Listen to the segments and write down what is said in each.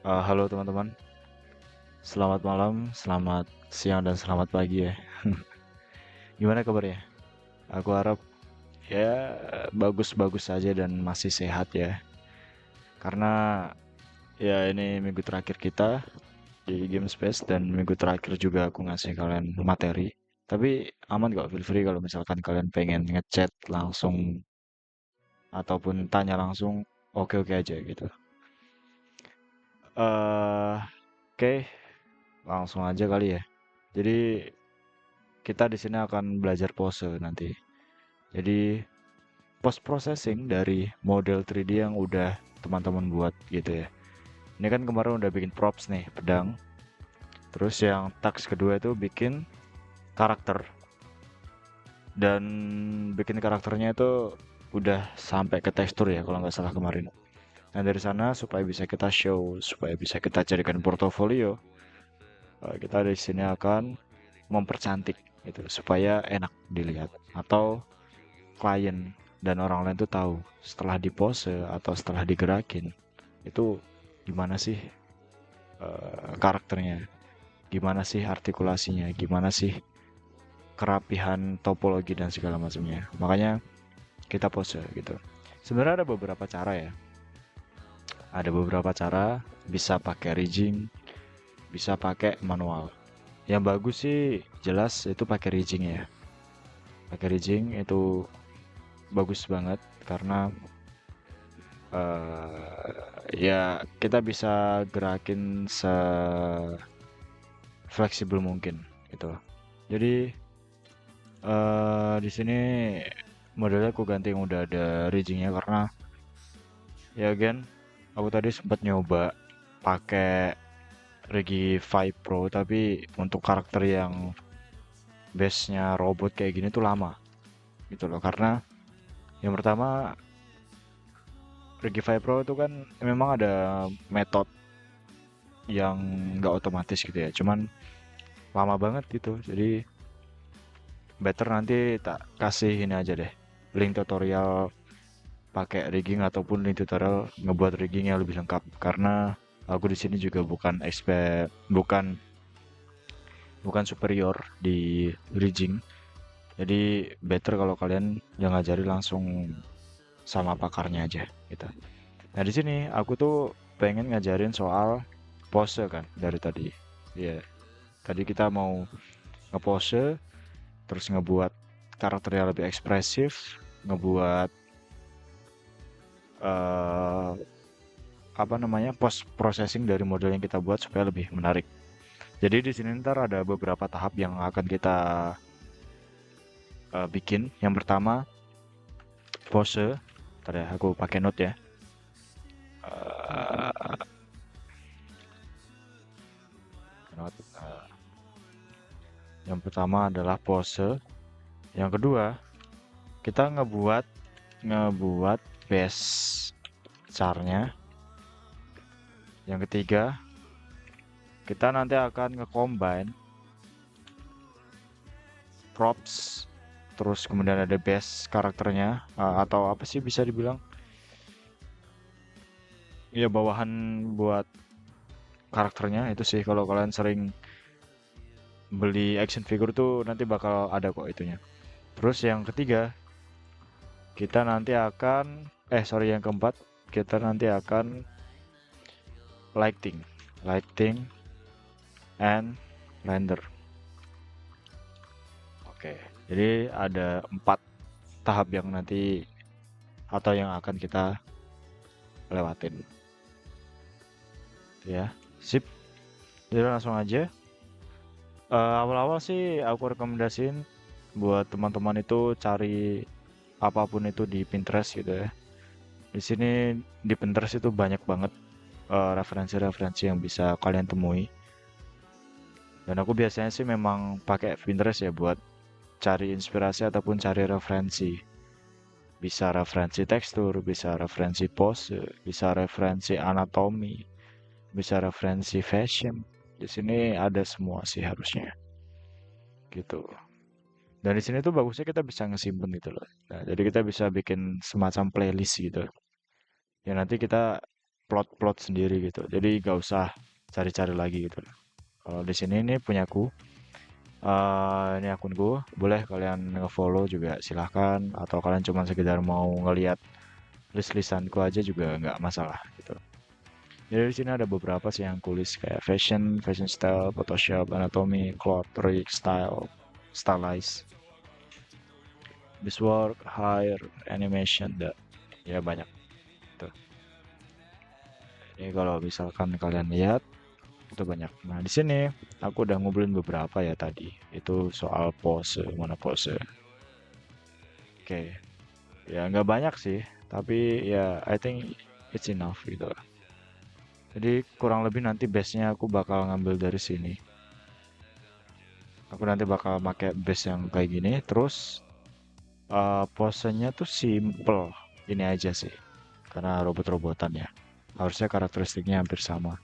Halo teman-teman, selamat malam, selamat siang, dan selamat pagi ya. Gimana kabarnya? Aku harap ya bagus-bagus saja dan masih sehat ya. Karena ya ini minggu terakhir kita di Game Space dan minggu terakhir juga aku ngasih kalian materi. Tapi aman kok, feel free kalau misalkan kalian pengen ngechat langsung ataupun tanya langsung, oke-oke aja gitu. Oke, langsung aja kali ya. Jadi kita di sini akan belajar pose nanti. Jadi post processing dari model 3D yang udah teman-teman buat gitu ya. Ini kan kemarin udah bikin props nih, pedang. Terus yang task kedua itu bikin karakter. Dan bikin karakternya itu udah sampai ke tekstur ya kalau nggak salah kemarin. Nah dari sana supaya bisa kita show, supaya bisa kita jadikan portofolio, kita di sini akan mempercantik gitu supaya enak dilihat atau klien dan orang lain tuh tahu setelah dipose atau setelah digerakin itu gimana sih karakternya, gimana sih artikulasinya, gimana sih kerapihan topologi dan segala macamnya. Makanya kita pose gitu. Sebenarnya ada beberapa cara ya. Ada beberapa cara, bisa pakai rigging, bisa pakai manual. Yang bagus sih jelas itu pakai rigging ya. Pakai rigging itu bagus banget karena ya kita bisa gerakin fleksibel mungkin gitu. Jadi di sini modelnya aku ganti yang udah ada riggingnya karena ya again aku tadi sempat nyoba pakai Regi 5 Pro tapi untuk karakter yang base-nya robot kayak gini tuh lama gitu loh karena yang pertama Regi 5 Pro itu kan memang ada metode yang nggak otomatis gitu ya cuman lama banget gitu jadi better nanti tak kasih ini aja deh link tutorial pakai rigging ataupun link tutorial ngebuat rigging yang lebih lengkap karena aku di sini juga bukan expert bukan superior di rigging jadi better kalau kalian yang ngajari langsung sama pakarnya aja gitu. Nah di sini aku tuh pengen ngajarin soal pose kan dari tadi ya tadi kita mau ngepose terus ngebuat karakternya lebih ekspresif ngebuat eh apa namanya post processing dari model yang kita buat supaya lebih menarik. Jadi di sini ntar ada beberapa tahap yang akan kita bikin. Yang pertama pose. Ntar ya aku pakai note ya. Eh, note. Yang pertama adalah pose. Yang kedua kita ngebuat base charnya. Yang ketiga kita nanti akan nge-combine props terus kemudian ada base karakternya atau apa sih bisa dibilang ya bawahan buat karakternya itu sih kalau kalian sering beli action figure tuh nanti bakal ada kok itunya. Terus yang ketiga kita nanti akan sorry yang keempat kita nanti akan lighting and render. Oke, jadi ada 4 tahap yang nanti atau yang akan kita lewatin. Ya, sip. Jadi langsung aja. Awal-awal sih aku rekomendasiin buat teman-teman itu cari apapun itu di Pinterest gitu ya. Di sini di Pinterest itu banyak banget referensi-referensi yang bisa kalian temui. Dan aku biasanya sih memang pakai Pinterest ya buat cari inspirasi ataupun cari referensi. Bisa referensi tekstur, bisa referensi pose, bisa referensi anatomi, bisa referensi fashion. Di sini ada semua sih harusnya. Gitu. Dan di sini tuh bagusnya kita bisa ngesimpen gitu loh. Nah, jadi kita bisa bikin semacam playlist gitu. Ya nanti kita plot-plot sendiri gitu. Jadi gak usah cari-cari lagi gitu. Kalau di sini ini punyaku. Ini akunku, boleh kalian nge-follow juga silahkan, atau kalian cuma sekedar mau ngelihat list-listanku aja juga nggak masalah gitu. Jadi di sini ada beberapa sih yang kulis kayak fashion style, Photoshop, anatomy, cloth, trick, style, stylize, this work, hire, animation, dan ya banyak tuh. Ini kalau misalkan kalian lihat itu banyak. Nah di sini aku udah ngumpulin beberapa ya tadi. Itu soal pose, mana pose. Oke, ya nggak banyak sih, tapi ya I think it's enough gitu. Jadi kurang lebih nanti base-nya aku bakal ngambil dari sini. Aku nanti bakal pakai base yang kayak gini, terus posenya tuh simple. Ini aja sih, karena robot-robotan ya. Harusnya karakteristiknya hampir sama.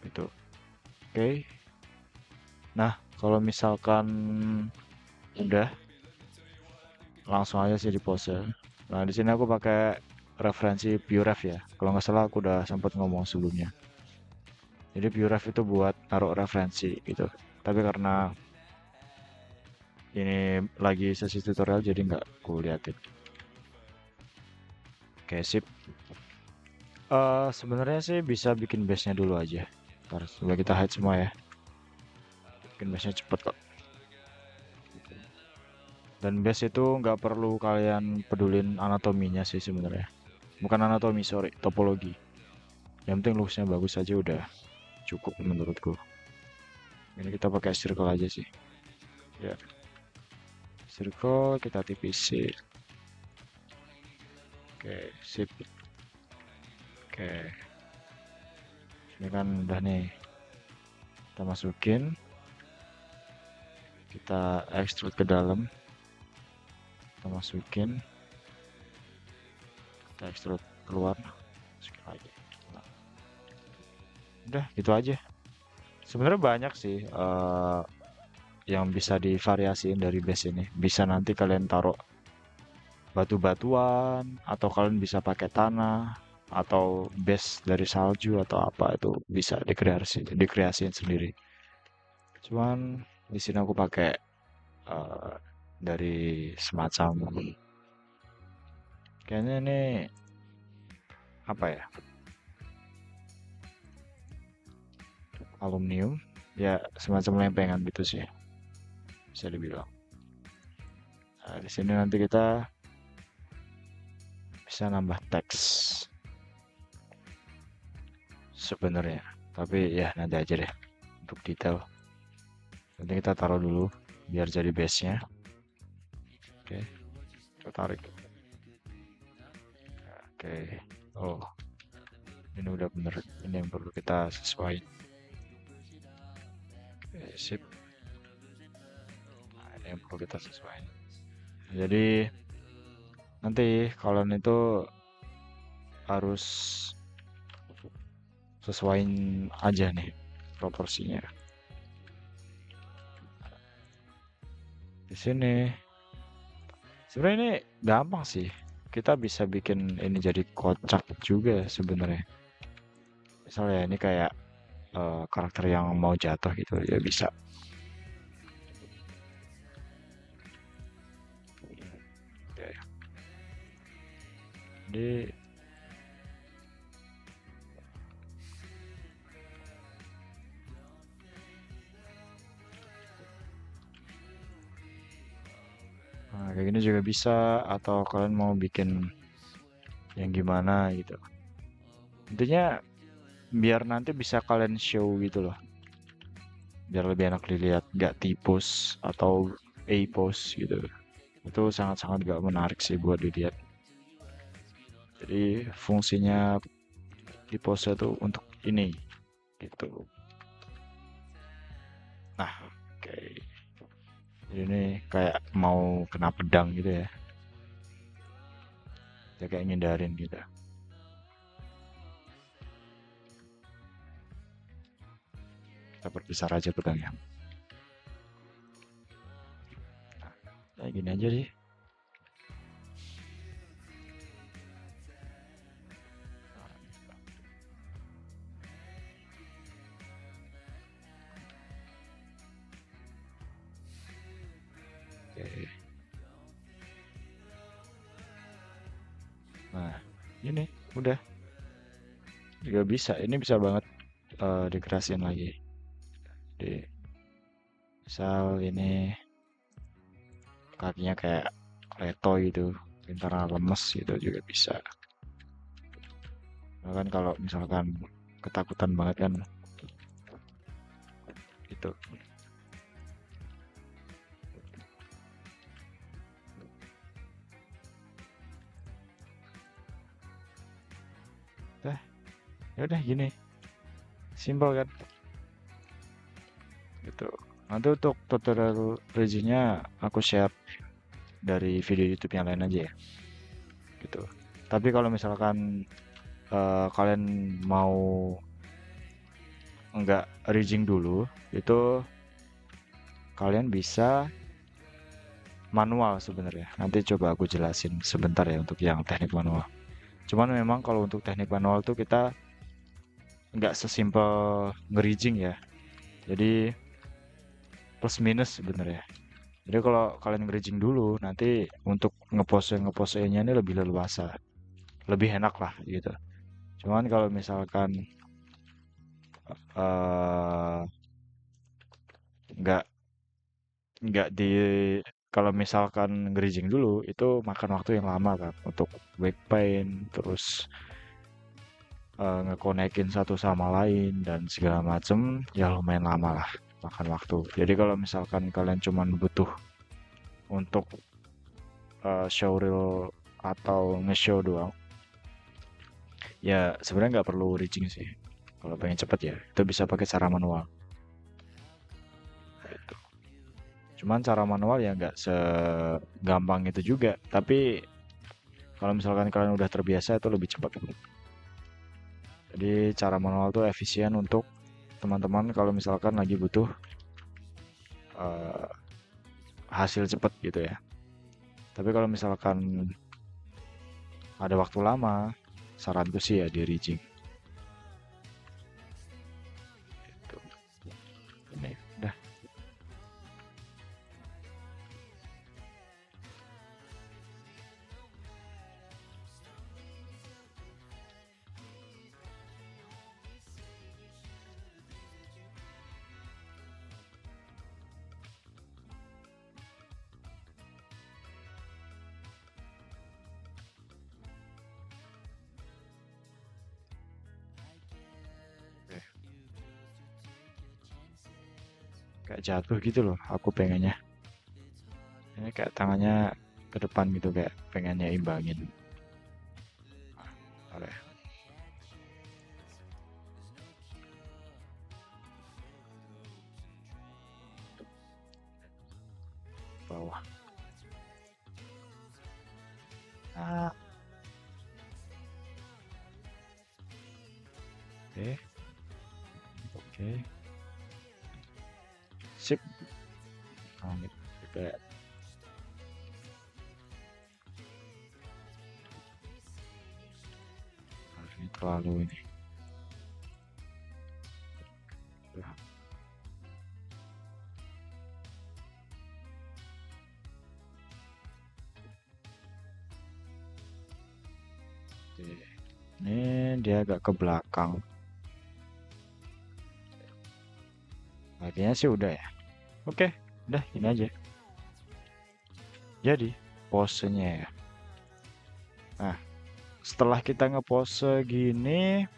Gitu. Oke. Nah, kalau misalkan udah, langsung aja sih di pose. Nah, di sini aku pakai referensi PureRef ya. Kalau nggak salah aku udah sempat ngomong sebelumnya. Jadi PureRef itu buat taruh referensi gitu. Tapi karena ini lagi sesi tutorial jadi nggak aku liatin. Oke, sip. Sebenarnya sih bisa bikin base-nya dulu aja. Ntar coba kita hide semua ya. Bikin base-nya cepet kok. Dan base itu nggak perlu kalian pedulin anatominya sih sebenarnya. Bukan anatomi, sorry, topologi. Yang penting looks-nya bagus aja udah cukup menurutku. Ini kita pakai circle aja sih. Ya, circle kita tipisin. Oke, sip. Oke, ini kan udah nih. Kita masukin. Kita extrude ke dalam. Kita masukin. Kita extrude keluar. Masukin lagi. Nah, udah, gitu aja. Sebenarnya banyak sih yang bisa divariasiin dari base ini. Bisa nanti kalian taruh batu-batuan, atau kalian bisa pakai tanah, atau base dari salju atau apa itu bisa dikreasiin sendiri. Cuman di sini aku pakai eh, dari semacam kayaknya ini apa ya? Aluminium, ya semacam lempengan gitu sih bisa dibilang. Nah, di sini nanti kita bisa nambah teks sebenarnya, tapi ya nanti aja deh untuk detail. Nanti kita taruh dulu biar jadi base-nya. Oke, kita tarik. Oke, oh ini udah bener, ini yang perlu kita sesuaikan. Oke, sip. Nah, ini yang perlu kita sesuaikan. Jadi nanti kalian itu harus sesuaiin aja nih proporsinya. Di sini sebenarnya ini gampang sih. Kita bisa bikin ini jadi kocak juga sebenarnya. Misalnya ini kayak karakter yang mau jatuh gitu ya bisa. Oke. Jadi nah, kayak gini juga bisa, atau kalian mau bikin yang gimana gitu. Intinya biar nanti bisa kalian show gitu loh. Biar lebih enak dilihat, nggak tipus atau A pose gitu. Itu sangat-sangat gak menarik sih buat dilihat. Jadi fungsinya di pose itu untuk ini gitu. Nah, oke. Jadi ini kayak mau kena pedang gitu ya. Kita kayak ngindarin gitu. Kita berpisah aja pedangnya. Kayak gini aja sih. Nah, ini udah juga bisa. Ini bisa banget dikerasin lagi. Di misal ini kakinya kayak leto gitu, karena lemes gitu juga bisa. Bahkan kalau misalkan ketakutan banget kan gitu. Dah, ya udah gini. Simpel kan? Gitu. Nanti untuk tutorial reginya aku share dari video YouTube yang lain aja ya. Gitu. Tapi kalau misalkan kalian mau nggak rigging dulu, itu kalian bisa manual sebenarnya. Nanti coba aku jelasin sebentar ya untuk yang teknik manual. Cuman memang kalau untuk teknik manual tuh kita nggak sesimpel nge-rigging ya. Jadi plus minus sebenarnya. Jadi kalau kalian nge-rigging dulu, nanti untuk ngeposenya ini lebih leluasa, lebih enak lah gitu. Cuman kalau misalkan eh nggak nggak di kalau misalkan nge-rigging dulu itu makan waktu yang lama kan untuk back paint terus ngekonekin satu sama lain dan segala macem ya lumayan lama lah makan waktu. Jadi kalau misalkan kalian cuman butuh untuk showreel atau nge-show doang, ya sebenarnya nggak perlu rigging sih. Kalau pengen cepet ya, itu bisa pakai cara manual. Gitu. Cuman cara manual ya nggak segampang itu juga. Tapi kalau misalkan kalian udah terbiasa itu lebih cepat. Jadi cara manual tuh efisien untuk teman-teman kalau misalkan lagi butuh eh, hasil cepet gitu ya. Tapi kalau misalkan ada waktu lama, saranku sih ya di rigging. Gitu. Ini udah. Oke. Kayak jatuh gitu loh, aku pengennya. Ini kayak tangannya ke depan gitu kayak pengennya imbangin. Oleh bawah. Ah, oke, oke. Sip. Nah, gitu. Kayak ini terlalu ini. Udah, oke. Ini dia agak ke belakang. Akhirnya sih udah ya. Oke, udah ini aja. Jadi, posenya ya. Nah, setelah kita ngepose gini,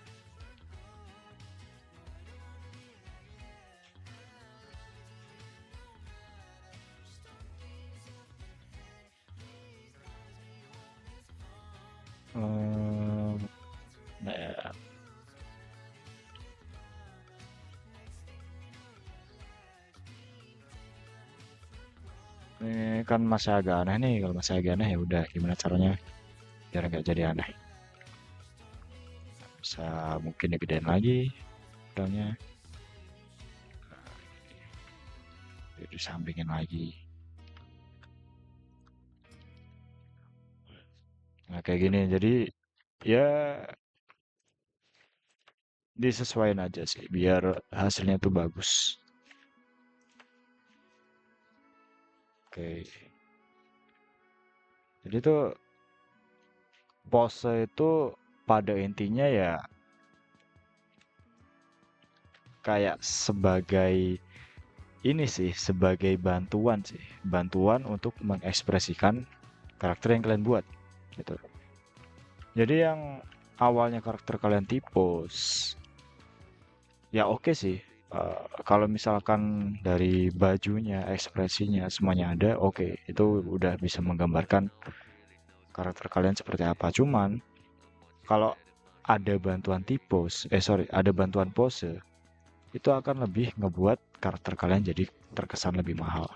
eh, nah, ini kan masih agak aneh nih. Kalau masih agak aneh ya udah gimana caranya biar nggak jadi aneh. Bisa mungkin digedein lagi pedalnya, disampingin lagi. Nah, kayak gini. Jadi ya disesuaikan aja sih biar hasilnya tuh bagus. Oke. Jadi tuh pose itu pada intinya ya kayak sebagai ini sih, sebagai bantuan sih, bantuan untuk mengekspresikan karakter yang kalian buat gitu. Jadi yang awalnya karakter kalian tipos, ya oke sih. Kalau misalkan dari bajunya, ekspresinya semuanya ada, oke, itu udah bisa menggambarkan karakter kalian seperti apa. Cuman kalau ada bantuan tipos, sorry, ada bantuan pose, itu akan lebih ngebuat karakter kalian jadi terkesan lebih mahal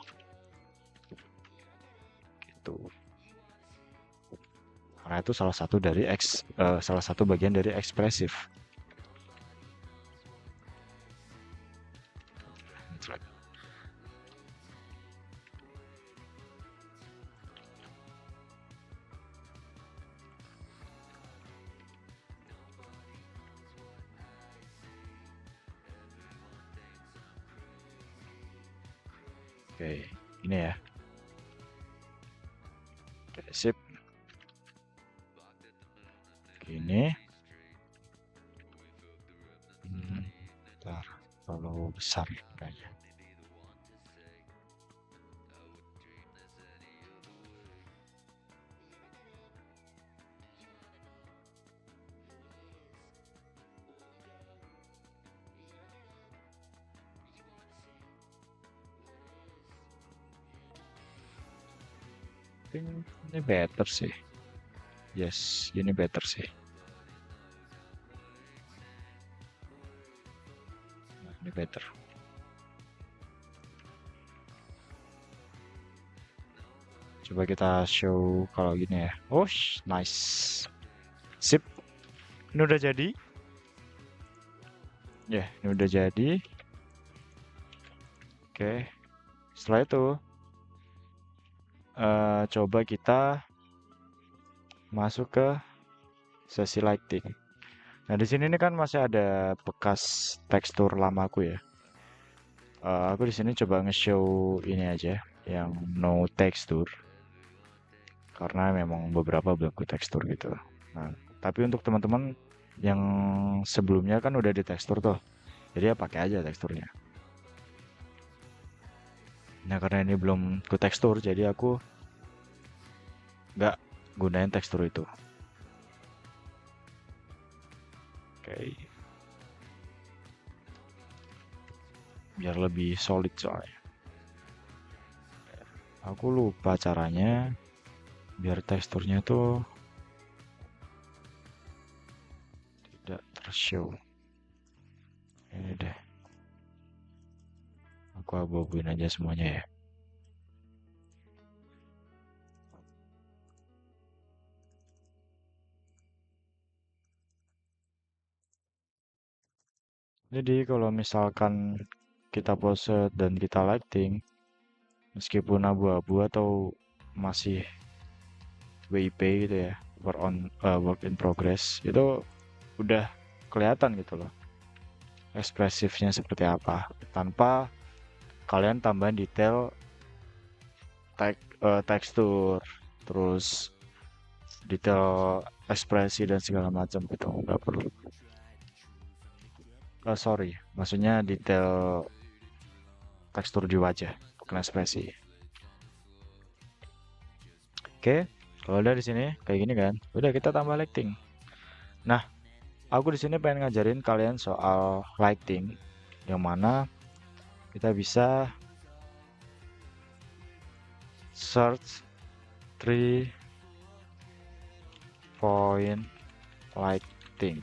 gitu. Karena itu salah satu bagian dari ekspresif. Oke, ini ya. Oke, sip. Gini. Bentar, terlalu besar kayaknya. Ini better sih. Yes, ini better sih. Nah, ini better. Coba kita show kalau gini ya. Oh, nice. Sip. Ini udah jadi. Ya, ini udah jadi. Oke. Setelah itu, coba kita masuk ke sesi lighting. Nah, di sini ini kan masih ada bekas tekstur lamaku ya. Aku di sini coba nge-show ini aja, yang no texture, karena memang beberapa belum ku tekstur gitu. Nah, tapi untuk teman-teman yang sebelumnya kan udah di tekstur tuh, jadi ya pakai aja teksturnya. Nah, karena ini belum ku tekstur, jadi aku nggak gunain tekstur itu. Oke, biar lebih solid soalnya. Aku lupa caranya biar teksturnya tuh tidak tershow. Ini deh, aku abu-abuin aja semuanya ya. Jadi kalau misalkan kita pose dan kita lighting, meskipun abu-abu atau masih WIP gitu ya, work in progress, itu udah kelihatan gitu loh ekspresifnya seperti apa, tanpa kalian tambahin detail tekstur, terus detail ekspresi dan segala macam gitu, nggak perlu. Sorry, maksudnya detail tekstur di wajah, bukan ekspresi. Oke, kalau udah di sini kayak gini kan, udah kita tambah lighting. Nah, aku di sini pengen ngajarin kalian soal lighting, yang mana kita bisa search 3-point lighting.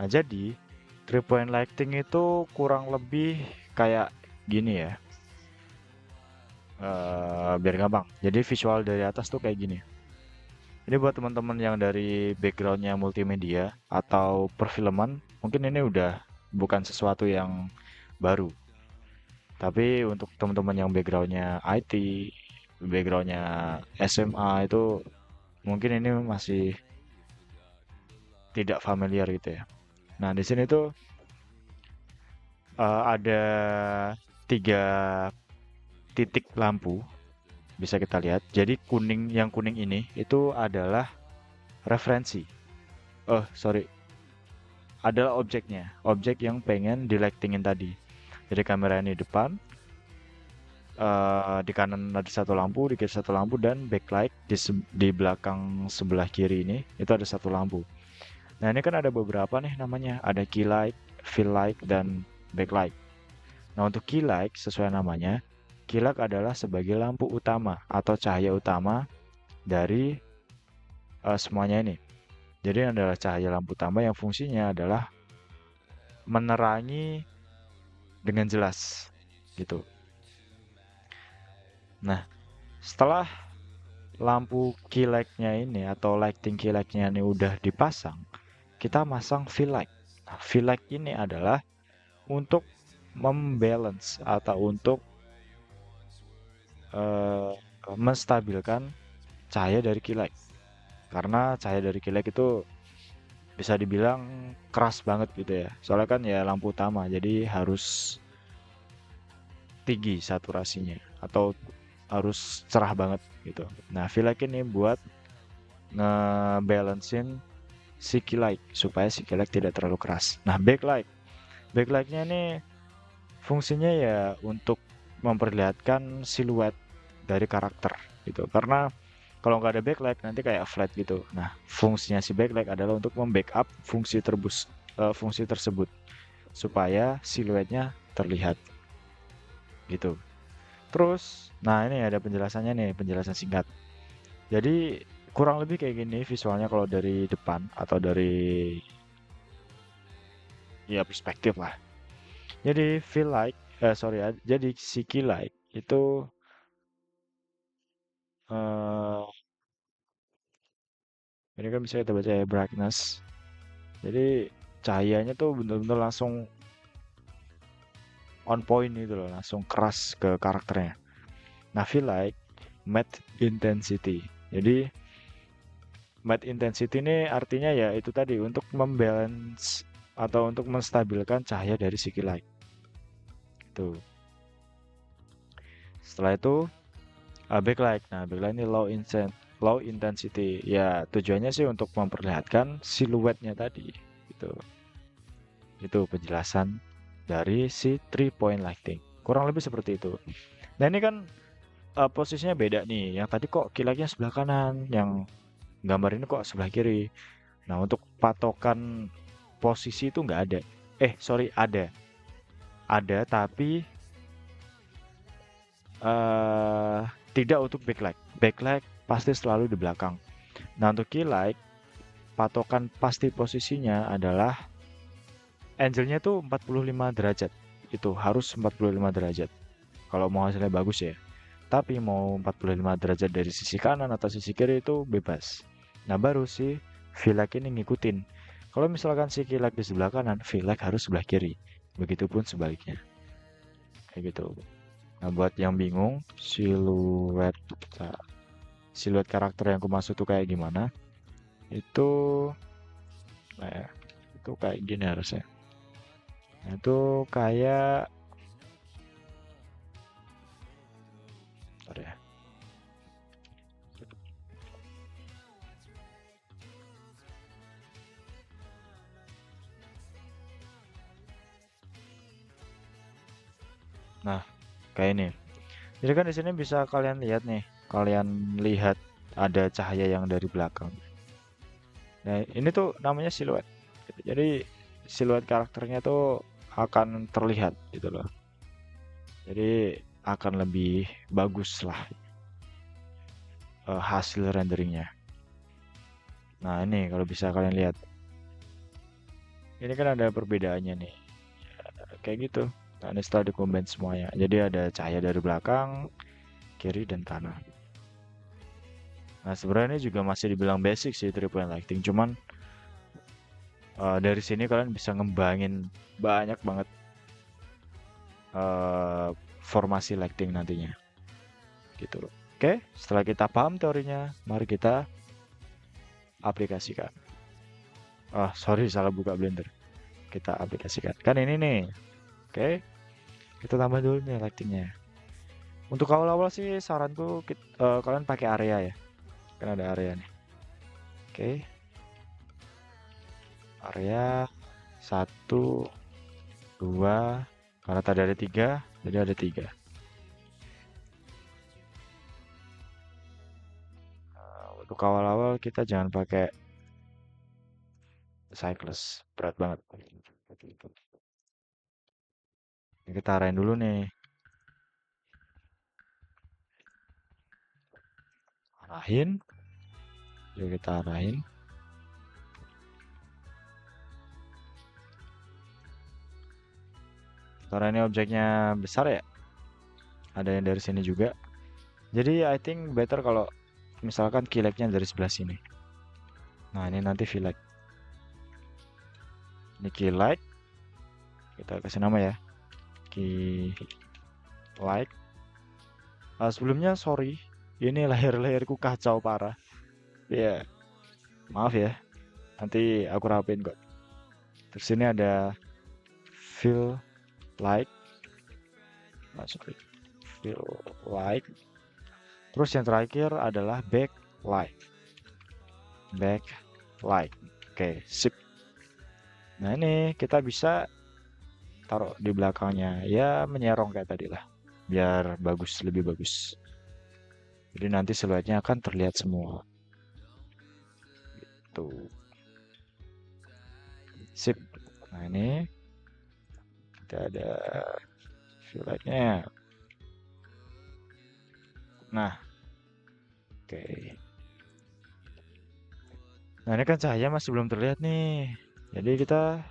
Nah, jadi 3-point lighting itu kurang lebih kayak gini ya. Biar gampang. Jadi visual dari atas tuh kayak gini. Ini buat teman-teman yang dari backgroundnya multimedia atau perfilman, mungkin ini udah bukan sesuatu yang baru. Tapi untuk teman-teman yang backgroundnya IT, backgroundnya SMA itu mungkin ini masih tidak familiar gitu ya. Nah, di sini tuh ada 3 titik lampu bisa kita lihat. Jadi yang kuning ini itu adalah referensi. Sorry, adalah objek yang pengen di lightingin tadi. Jadi kamera ini depan, di kanan ada satu lampu, di kiri satu lampu, dan backlight di belakang sebelah kiri ini itu ada satu lampu. Nah ini kan ada beberapa nih namanya, ada key light, fill light, dan backlight. Nah untuk key light sesuai namanya, key light adalah sebagai lampu utama atau cahaya utama dari semuanya ini. Jadi ini adalah cahaya lampu utama yang fungsinya adalah menerangi dengan jelas gitu. Nah, setelah lampu key light-nya ini atau lighting key light-nya ini udah dipasang, kita masang fill light. Nah, fill light ini adalah untuk membalance atau untuk menstabilkan cahaya dari key light. Karena cahaya dari key light itu bisa dibilang keras banget gitu ya. Soalnya kan ya lampu utama, jadi harus tinggi saturasinya atau harus cerah banget gitu. Nah, fill light ini buat ngebalancein si key light supaya si key light tidak terlalu keras. Nah, backlightnya ini fungsinya ya untuk memperlihatkan siluet dari karakter gitu. Karena kalau nggak ada backlight nanti kayak flat gitu. Nah, fungsinya si backlight adalah untuk membackup fungsi tersebut supaya siluetnya terlihat gitu. Terus, nah ini ada penjelasannya nih, penjelasan singkat. Jadi kurang lebih kayak gini visualnya kalau dari depan atau dari ya perspektif lah. Jadi jadi si key light itu eh ini kan bisa kita baca ya brightness. Jadi cahayanya tuh bener-bener langsung on point gitu loh, langsung keras ke karakternya. Nah, feel like matte intensity. Jadi matte intensity ini artinya ya itu tadi untuk membalance atau untuk menstabilkan cahaya dari si key light. Tuh. Setelah itu backlight. Nah, backlight ini low intensity. Ya, tujuannya sih untuk memperlihatkan siluetnya tadi gitu. Itu penjelasan dari si 3-point lighting. Kurang lebih seperti itu. Nah, ini kan posisinya beda nih. Yang tadi kok kilatnya sebelah kanan, yang gambar ini kok sebelah kiri. Nah, untuk patokan posisi itu nggak ada. Sorry, ada. Ada, tapi eh tidak untuk backlight. Backlight pasti selalu di belakang. Nah, untuk key light, patokan pasti posisinya adalah angle-nya tuh 45 derajat. Itu harus 45 derajat. Kalau mau hasilnya bagus ya. Tapi mau 45 derajat dari sisi kanan atau sisi kiri itu bebas. Nah, baru si V-lag ini ngikutin. Kalau misalkan si key light di sebelah kanan, V-lag harus sebelah kiri. Begitupun sebaliknya. Kayak gitu. Nah, buat yang bingung, siluet karakter yang aku maksud tuh kayak gimana? Itu nah ya, itu kayak gini harusnya. Nah, itu kayak bentar ya. Nah, kayak ini. Jadi kan di sini bisa kalian lihat nih, kalian lihat ada cahaya yang dari belakang. Nah, ini tuh namanya siluet. Jadi siluet karakternya tuh akan terlihat gitu loh. Jadi akan lebih bagus lah hasil renderingnya. Nah ini kalau bisa kalian lihat, ini kan ada perbedaannya nih, kayak gitu. Nah ini setelah dikombin semuanya, jadi ada cahaya dari belakang, kiri, dan kanan. Nah sebenarnya ini juga masih dibilang basic sih 3-point lighting, cuman dari sini kalian bisa ngembangin banyak banget formasi lighting nantinya gitu loh. Oke, setelah kita paham teorinya, mari kita aplikasikan. Sorry, salah buka Blender. Kita aplikasikan. Kan ini nih. Oke, kita tambah dulu nih lightingnya. Untuk awal-awal sih saranku kalian pakai area ya. Kan ada area nih. Oke, area 1, 2, karena tadi ada 3, jadi ada 3. Untuk awal-awal kita jangan pakai cycles, berat banget. Ini kita arahin dulu nih. Arahin. Jadi kita arahin. Karena ini objeknya besar ya. Ada yang dari sini juga. Jadi I think better kalau misalkan key light-nya dari sebelah sini. Nah, ini nanti V light. Ini key light. Kita kasih nama ya. Key light. Sebelumnya sorry, ini layar-layarku kacau parah. Ya, maaf ya. Nanti aku rapin kok. Terus ini ada fill light. Sorry. Fill light. Terus yang terakhir adalah backlight. Backlight. Oke, sip. Nah, ini kita bisa taruh di belakangnya. Ya, menyerong kayak tadi lah. Biar bagus, lebih bagus. Jadi nanti siluetnya akan terlihat semua. Tuh. Sip. Nah, ini kita ada filletnya. Nah. Oke. Nah, ini kan cahaya masih belum terlihat nih. Jadi kita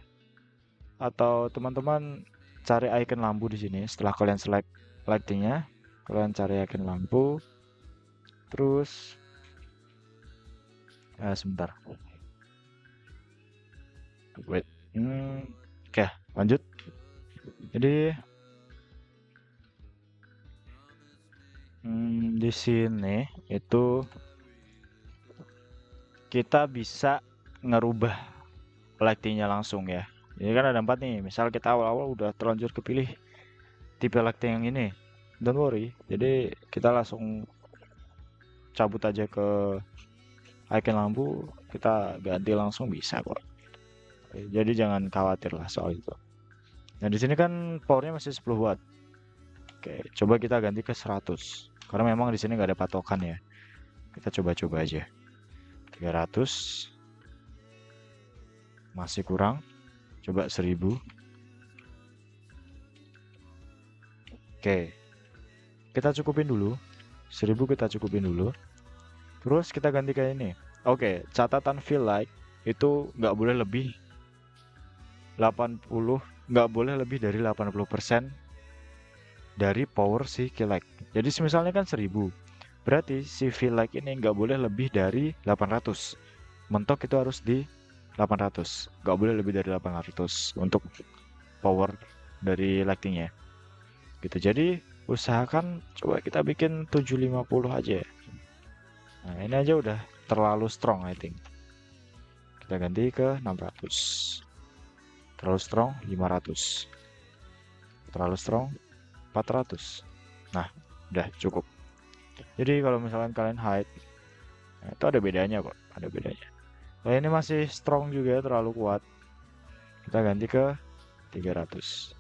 atau teman-teman cari icon lampu di sini. Setelah kalian select lightingnya, kalian cari icon lampu. Terus, sebentar. Wait. Oke, lanjut. Jadi di sini itu kita bisa ngerubah lightingnya langsung ya. Ini kan ada 4 nih. Misal kita awal-awal udah terlanjur kepilih tipe lighting yang ini. Don't worry. Jadi kita langsung cabut aja ke icon lampu, kita ganti langsung bisa kok. Jadi jangan khawatir lah soal itu. Nah, di sini kan powernya masih 10 watt. Oke, coba kita ganti ke 100. Karena memang di sini nggak ada patokan ya. Kita coba-coba aja. 300. Masih kurang. Coba 1000. Oke. Kita cukupin dulu. 1000 kita cukupin dulu. Terus kita ganti ke ini. Oke, catatan fill light itu nggak boleh lebih 80, nggak boleh lebih dari 80% dari power si key light. Jadi misalnya kan 1000. Berarti si fill light ini nggak boleh lebih dari 800. Mentok itu harus di 800. Nggak boleh lebih dari 800 untuk power dari lightingnya. Gitu. Jadi usahakan coba kita bikin 750 aja. Nah, ini aja udah terlalu strong I think. Kita ganti ke 600. Terlalu strong 500. Terlalu strong 400. Nah, udah cukup. Jadi kalau misalkan kalian hide, nah itu ada bedanya kok, ada bedanya. Kalau ini masih strong juga, terlalu kuat, kita ganti ke 300.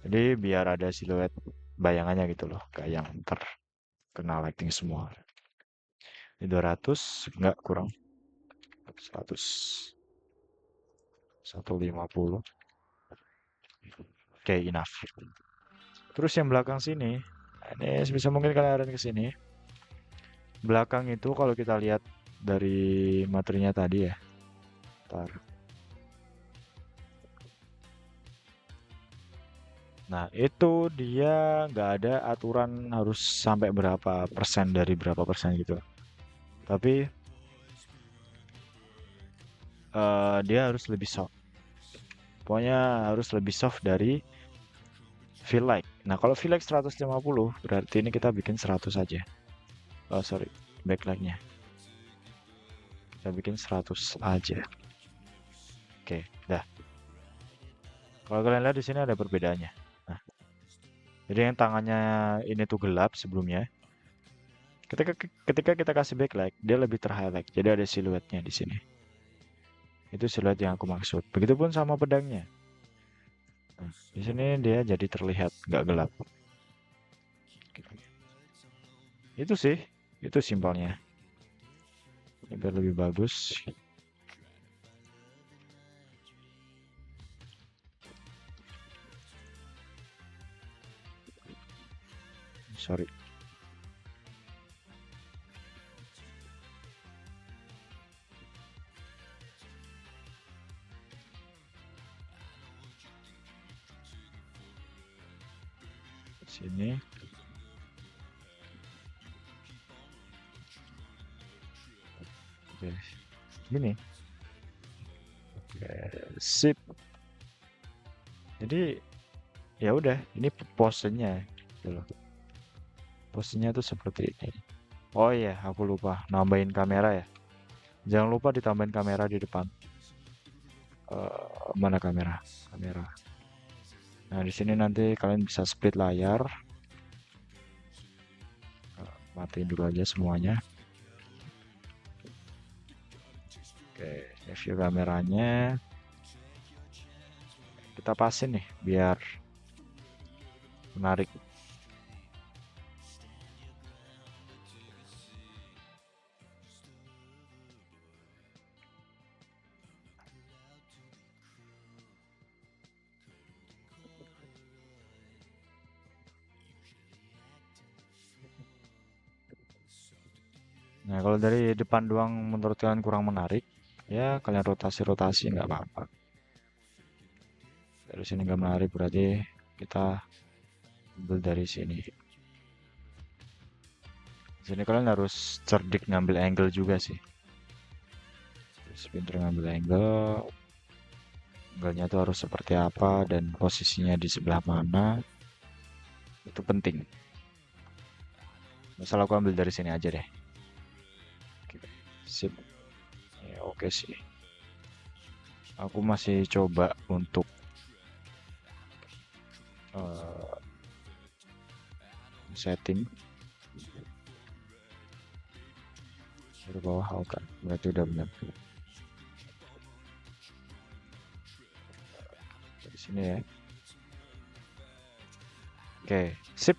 Jadi biar ada siluet bayangannya gitu loh, kayak yang terkena lighting semua. Ini 200, enggak kurang. 100. 150. Oke, enough. Terus yang belakang sini, ini sebisa mungkin kalian arahin ke sini. Belakang itu kalau kita lihat dari materinya tadi ya. Ntar. Nah, itu dia nggak ada aturan harus sampai berapa persen dari berapa persen gitu. Tapi dia harus lebih soft. Pokoknya harus lebih soft dari fill light. Nah, kalau fill light 150, berarti ini kita bikin 100 aja. Oh, sorry, backlightnya. Kita bikin 100 aja. Oke, dah. Kalau kalian lihat di sini ada perbedaannya. Nah, jadi yang tangannya ini tuh gelap sebelumnya. Ketika kita kasih backlight, dia lebih terhighlight. Jadi ada siluetnya di sini. Itu siluet yang aku maksud. Begitupun sama pedangnya. Nah, di sini dia jadi terlihat nggak gelap. Itu sih, itu simpelnya. Biar lebih bagus. Sorry. Sini. Oke. Gini. Oke, sip. Jadi ya udah, ini posenya gitu loh. Posenya tuh seperti ini. Oh iya, aku lupa nambahin kamera ya. Jangan lupa ditambahin kamera di depan. Mana kamera? Kamera. Nah, di sini nanti kalian bisa split layar. Matiin dulu aja semuanya. Oke, review kameranya. Kita pasin nih biar menarik. Nah, kalau dari depan doang menurut kalian kurang menarik, ya kalian rotasi-rotasi nggak apa-apa. Dari sini nggak menarik berarti kita ambil dari sini. Di sini kalian harus cerdik ngambil angle juga sih. Terus pinter ngambil angle, angle-nya tuh harus seperti apa dan posisinya di sebelah mana. Itu penting. Masalah aku ambil dari sini aja deh. Oke, sip. Ya, oke sih. Aku masih coba untuk eh, setting dari bawah. Oke, berarti udah benar. Dari sini ya. Oke, sip.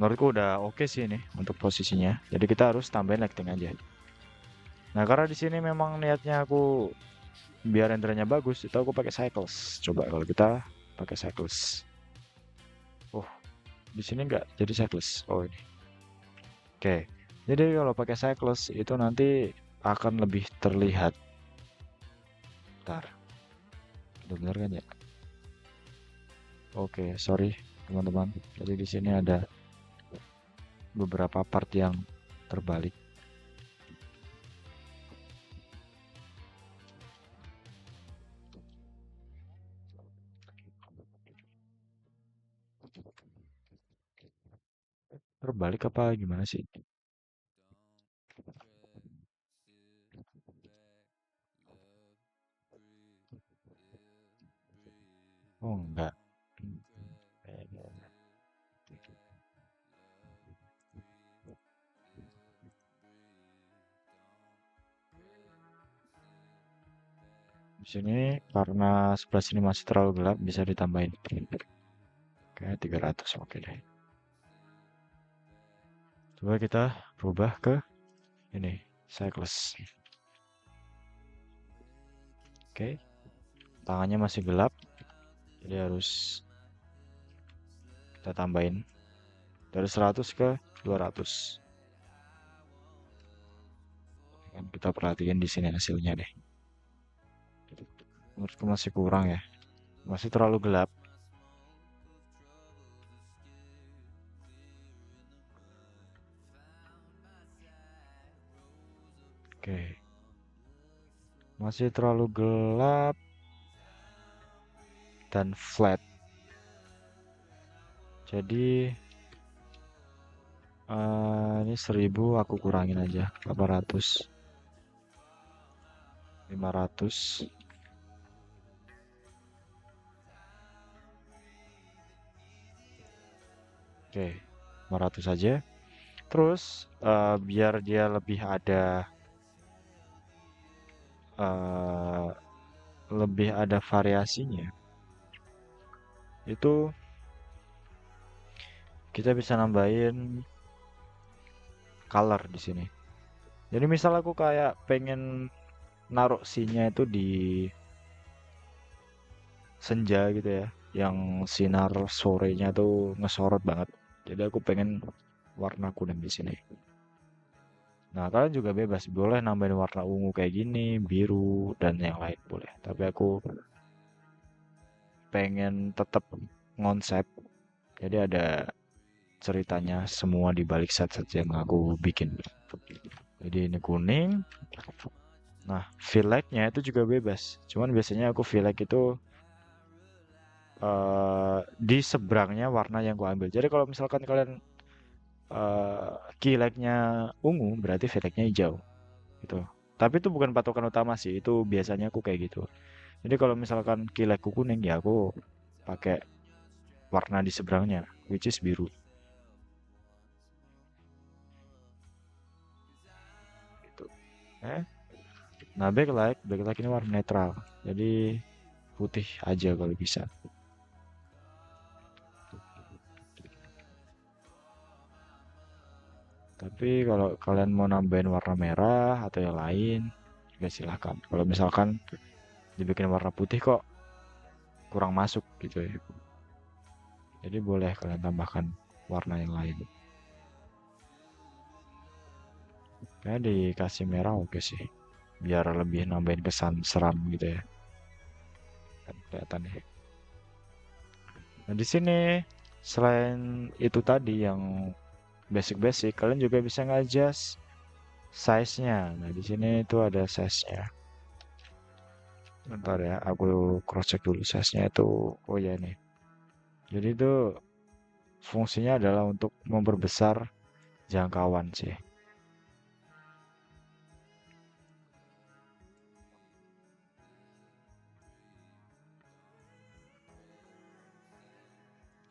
Menurutku udah oke sih ini untuk posisinya. Jadi kita harus tambahin lighting aja. Nah, karena di sini memang niatnya aku biar rendernya bagus, itu aku pakai cycles. Coba kalau kita pakai cycles. Oh, di sini nggak jadi cycles. Oh, ini. Oke. Jadi kalau pakai cycles itu nanti akan lebih terlihat. Bentar. Udah bener kan ya? Oke, sorry teman-teman. Jadi di sini ada beberapa part yang terbalik. Terbalik apa gimana sih? Oh, enggak. Di sini karena sebelah sini masih terlalu gelap bisa ditambahin. Kayak 300 oke deh. Coba kita rubah ke ini cycles. Oke. Tangannya masih gelap. Jadi harus kita tambahin dari 100 ke 200. Kan kita perhatiin di sini hasilnya deh. Menurutku masih kurang ya. Masih terlalu gelap. Oke. Masih terlalu gelap dan flat. Jadi ini 1000 aku kurangin aja 800 500. Oke, 500 aja. Terus biar dia lebih ada lebih ada variasinya, itu kita bisa nambahin color di sini. Jadi misal aku kayak pengen naruh scene-nya itu di senja gitu ya, yang sinar sorenya tuh ngesorot banget. Jadi aku pengen warna kuning di sini. Nah, kalian juga bebas, boleh nambahin warna ungu kayak gini, biru, dan yang lain boleh. Tapi aku pengen tetap ngonsep, jadi ada ceritanya semua di balik set-set yang aku bikin. Jadi ini kuning. Nah, fill light-nya itu juga bebas. Cuman biasanya aku fill light itu di seberangnya warna yang aku ambil. Jadi kalau misalkan kalian key light-nya ungu, berarti fill light-nya hijau gitu. Tapi itu bukan patokan utama sih, itu biasanya aku kayak gitu. Jadi kalau misalkan key light-ku kuning, ya aku pakai warna di seberangnya, which is biru. Gitu. Eh, nah backlight ini warna netral. Jadi putih aja kalau bisa. Tapi kalau kalian mau nambahin warna merah atau yang lain, juga silahkan. Kalau misalkan dibikin warna putih kok kurang masuk gitu ya. Jadi boleh kalian tambahkan warna yang lain. Kayak dikasih merah oke sih. Biar lebih nambahin kesan seram gitu ya. Kan kelihatan ya. Nah, di sini selain itu tadi yang basic-basic, kalian juga bisa ngadjust size-nya. Nah, di sini itu ada size-nya. Bentar ya, aku cross check dulu size-nya itu. Oh ya nih. Jadi itu fungsinya adalah untuk memperbesar jangkauan sih.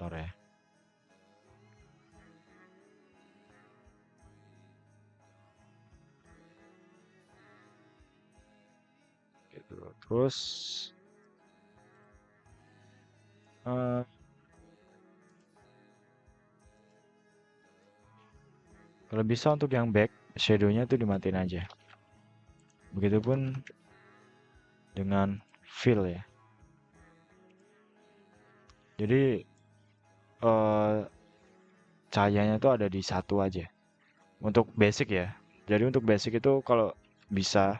Bentar ya. Gitu. Terus eh, kalau bisa untuk yang back, shadow-nya tuh dimatiin aja. Begitupun dengan fill ya. Jadi eh, cahayanya tuh ada di satu aja. Untuk basic ya. Jadi untuk basic itu kalau bisa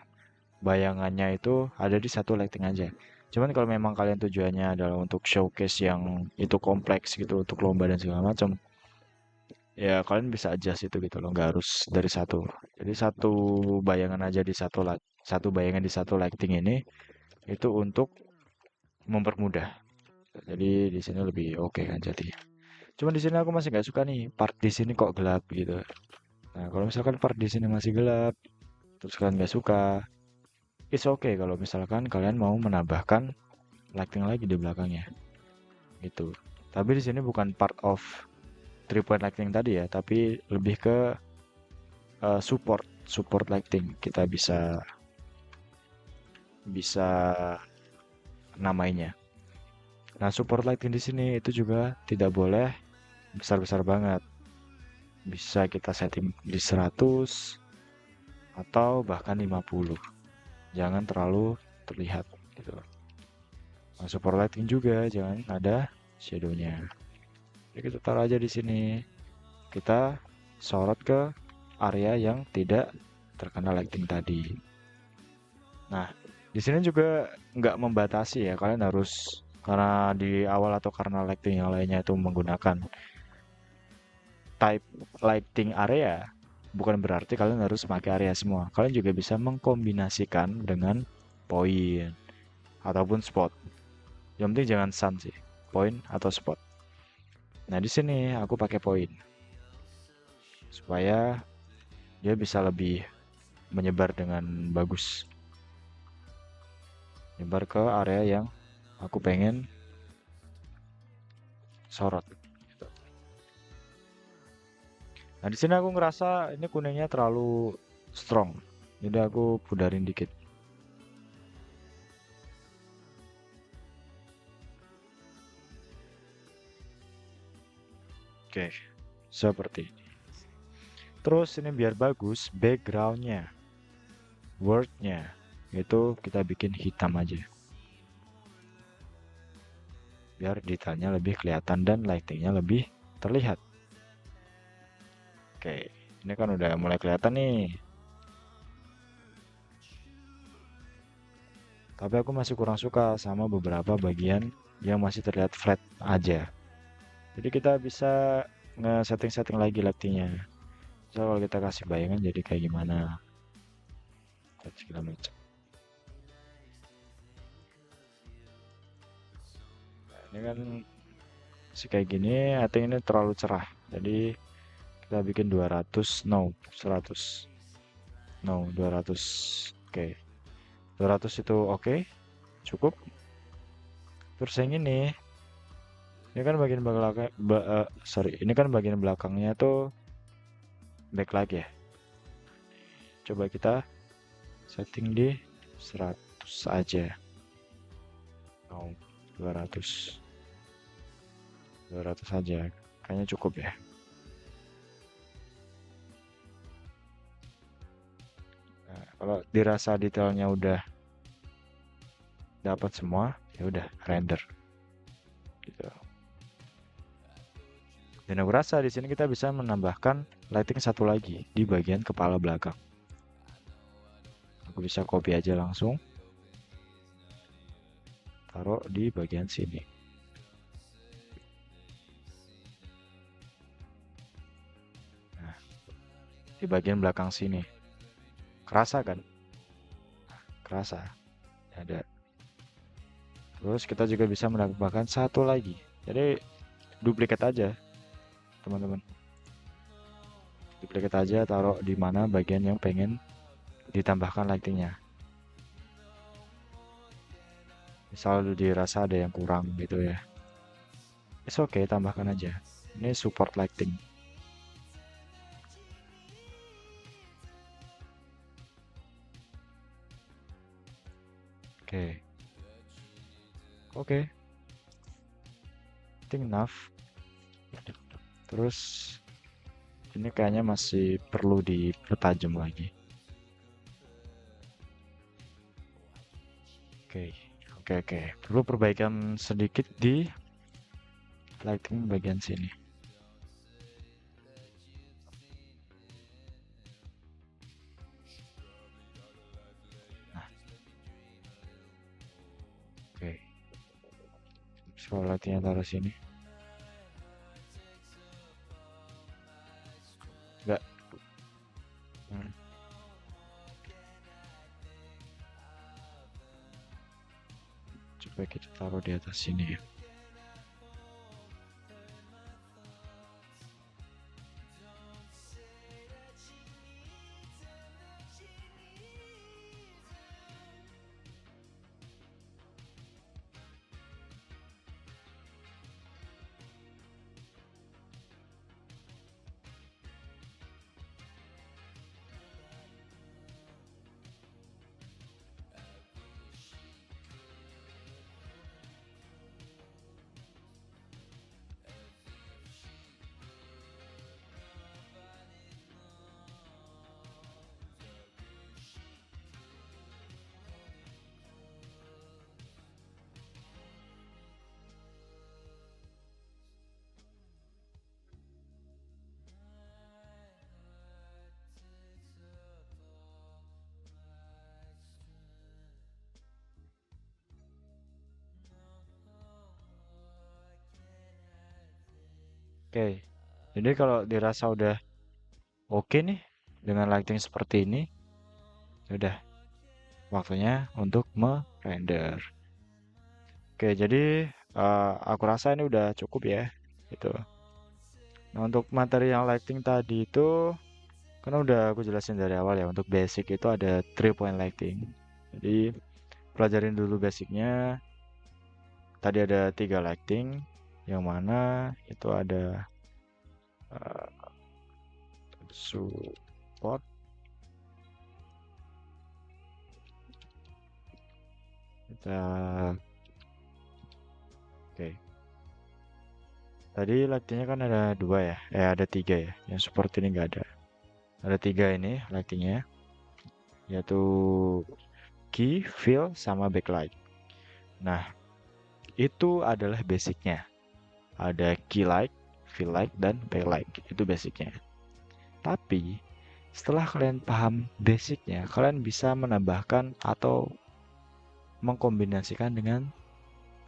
bayangannya itu ada di satu lighting aja. Cuman kalau memang kalian tujuannya adalah untuk showcase yang itu kompleks gitu untuk lomba dan segala macam, ya kalian bisa adjust itu gitu loh, nggak harus dari satu. Jadi satu bayangan aja di satu satu bayangan di satu lighting ini itu untuk mempermudah. Jadi di sini lebih oke kan jadi. Cuman di sini aku masih nggak suka nih part di sini kok gelap gitu. Nah kalau misalkan part di sini masih gelap, terus kalian nggak suka, it's okay kalau misalkan kalian mau menambahkan lighting lagi di belakangnya gitu. Tapi di sini bukan part of 3 point lighting tadi ya, tapi lebih ke support lighting. Kita bisa bisa namainya. Nah, support lighting di sini itu juga tidak boleh besar-besar banget. Bisa kita setting di 100 atau bahkan 50. Jangan terlalu terlihat gitu. Nah, support lighting juga jangan ada shadownya. Jadi kita taruh aja di sini. Kita sorot ke area yang tidak terkena lighting tadi. Nah, di sini juga nggak membatasi ya, kalian harus karena di awal atau karena lighting yang lainnya itu menggunakan type lighting area, bukan berarti kalian harus pakai area semua. Kalian juga bisa mengkombinasikan dengan point ataupun spot. Yang penting jangan sun sih, point atau spot. Nah, di sini aku pakai point supaya dia bisa lebih menyebar dengan bagus. Menyebar ke area yang aku pengen sorot. Nah, di sini aku ngerasa ini kuningnya terlalu strong. Jadi aku pudarin dikit. Oke, seperti ini. Terus ini biar bagus backgroundnya, wordnya itu kita bikin hitam aja, biar detailnya lebih kelihatan dan lightingnya lebih terlihat. Oke, ini kan udah mulai kelihatan nih. Tapi aku masih kurang suka sama beberapa bagian yang masih terlihat flat aja. Jadi kita bisa nge-setting-setting lagi lightingnya. So, kalau kita kasih bayangan jadi kayak gimana, segala macam. Nah, ini kan si kayak gini, I think ini terlalu cerah. Jadi kita bikin 200, no, 100. No, 200. Oke. 200 itu oke, cukup. Terus yang ini kan bagian belakang, sorry, ini kan bagian belakangnya tuh backlight ya. Coba kita setting di 100 aja. Oh, 200. 200 aja. Kayaknya cukup ya. Nah, kalau dirasa detailnya udah dapat semua, ya udah render gitu. Dan aku rasa di sini kita bisa menambahkan lighting satu lagi di bagian kepala belakang. Aku bisa copy aja langsung, taruh di bagian sini. Nah, di bagian belakang sini. Kerasa kan? Kerasa. Ada. Terus kita juga bisa menambahkan satu lagi. Jadi duplikat aja, teman-teman. Duplikat aja, taruh di mana bagian yang pengen ditambahkan lightingnya. Misal dirasa ada yang kurang gitu ya. It's okay, tambahkan aja. Ini support lighting. Oke. Oke. I think enough. Terus ini kayaknya masih perlu dipertajam lagi. Oke. Oke. Perlu perbaikan sedikit di lighting bagian sini. Nah. Oke. Kalau lightingnya taruh sini. Enggak. Hmm. Coba kita taruh di atas sini ya. Oke. Jadi kalau dirasa udah oke nih dengan lighting seperti ini, ya udah waktunya untuk merender. Oke, jadi aku rasa ini udah cukup ya. Gitu. Nah, untuk material lighting tadi itu kan udah aku jelasin dari awal ya. Untuk basic itu ada 3 point lighting. Jadi pelajarin dulu basicnya. Tadi ada 3 lighting, yang mana itu ada uh, support, kita oke. Tadi lightingnya kan ada dua ya, ada tiga ya. Yang support ini nggak ada. Ada tiga ini lightingnya, yaitu key, fill, sama backlight. Nah, itu adalah basicnya. Ada key light, fill light, dan backlight. Itu basicnya. Tapi setelah kalian paham basicnya, kalian bisa menambahkan atau mengkombinasikan dengan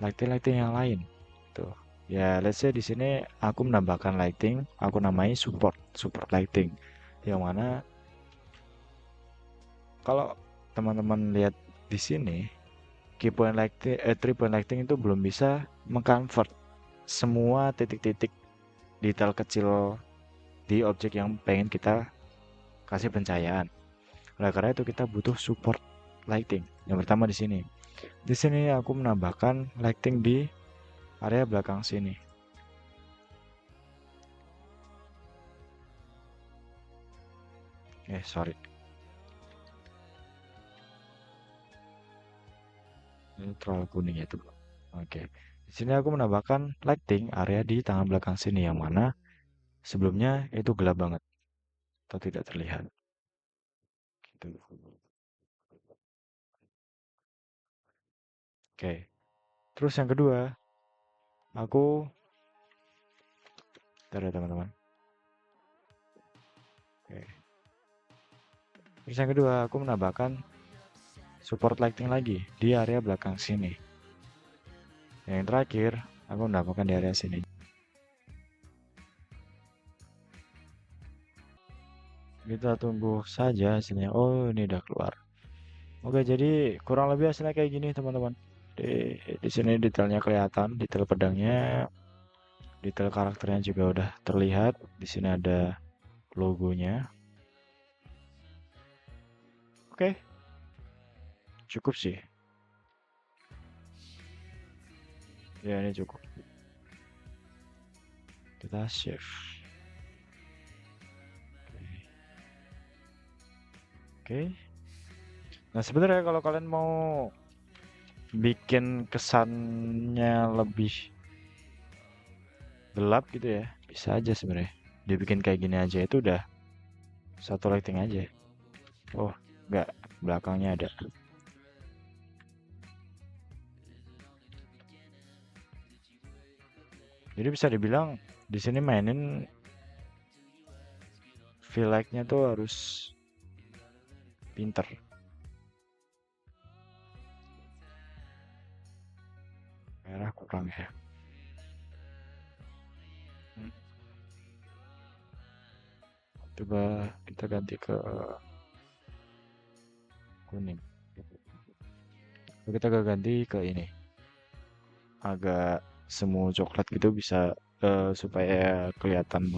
lighting-lighting yang lain. Tuh. Ya, let's say di sini aku menambahkan lighting, aku namai support lighting. Yang mana kalau teman-teman lihat di sini, key point lighting, 3 point lighting itu belum bisa mengconvert semua titik-titik detail kecil di objek yang pengen kita kasih pencahayaan. Oleh karena itu kita butuh support lighting. Yang pertama di sini. Di sini aku menambahkan lighting di area belakang sini. Sorry. Ini terlalu kuning ya tuh. Oke. Di sini aku menambahkan lighting area di tangan belakang sini yang mana sebelumnya itu gelap banget atau tidak terlihat. Gitu. Oke. Terus yang kedua, aku Bentar ya teman-teman. Oke. Terus yang kedua, aku menambahkan support lighting lagi di area belakang sini. Yang terakhir, aku menambahkan di area sini. Kita tunggu saja hasilnya. Oh, ini udah keluar. Oke, jadi kurang lebih hasilnya kayak gini, teman-teman. Di sini detailnya kelihatan, detail pedangnya, detail karakternya juga udah terlihat. Di sini ada logonya. Oke, cukup sih. Ya, ini cukup. Kita save. Oke. Nah, sebenarnya kalau kalian mau bikin kesannya lebih gelap gitu ya, bisa aja sebenarnya. Dibikin kayak gini aja itu udah satu lighting aja. Oh, enggak, belakangnya ada. Jadi bisa dibilang di sini mainin feel like-nya tuh harus pinter. Merah kurang ya. Coba kita ganti ke kuning. Kita ganti ke ini. Agak semu coklat gitu bisa supaya kelihatan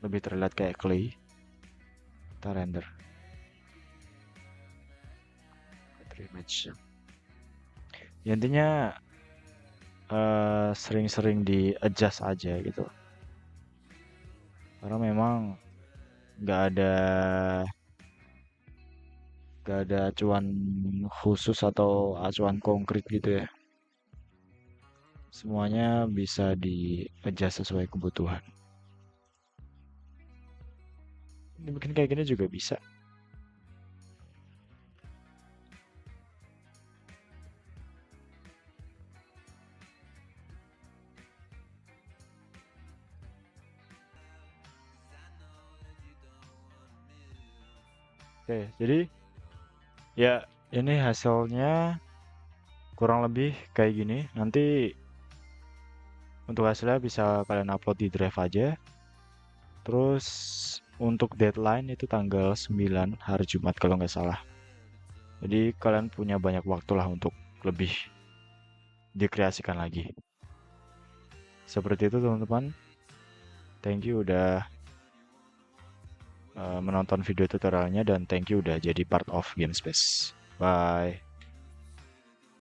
lebih terlihat kayak clay. Kita render. Image. Ya, intinya sering-sering di adjust aja gitu. Karena memang nggak ada acuan khusus atau acuan konkret gitu ya. Semuanya bisa di adjust sesuai kebutuhan. Mungkin kayak gini juga bisa. Oke, jadi ya ini hasilnya kurang lebih kayak gini. Nanti untuk hasilnya bisa kalian upload di drive aja. Terus untuk deadline itu tanggal 9 hari Jumat kalau nggak salah. Jadi kalian punya banyak waktu lah untuk lebih dikreasikan lagi. Seperti itu teman-teman. Thank you udah menonton video tutorialnya dan thank you udah jadi part of GameSpace. Bye.